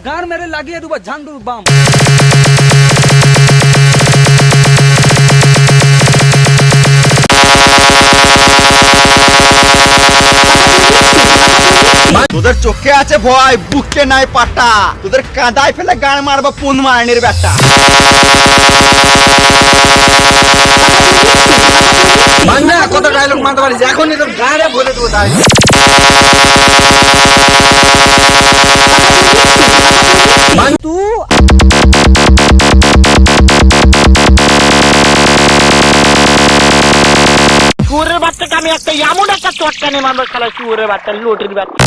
গান মেরে লাগিয়ে দেবো ঝান্ডুর বাম। তোদের চোখে আছে ভয়, বুকে নাই পাটা, তোদের কাদায় ফেলে গান মারবা পুন মারনির বেটা। বাংলা কত ডায়লগ মারতে পারিস, এখনই তোর গায়ে বলে দেবো তাই। শুয়োরের বাচ্চাকে আমি একটা এমন একটা চটকানে মারবো শালা শুয়োরের বাচ্চা লোটের বাচ্চা।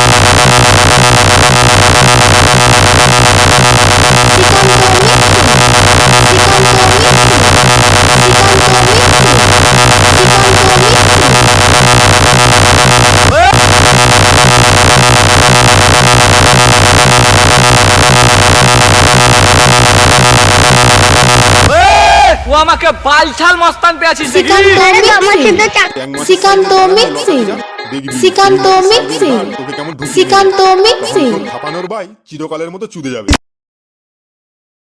ও আমাকে বালছাল মস্তান পেয়েছিস Srikanta mixing Srikanta mixing Srikanta mixing খাপানোর ভাই চিরকালের মতো চুদে যাবে।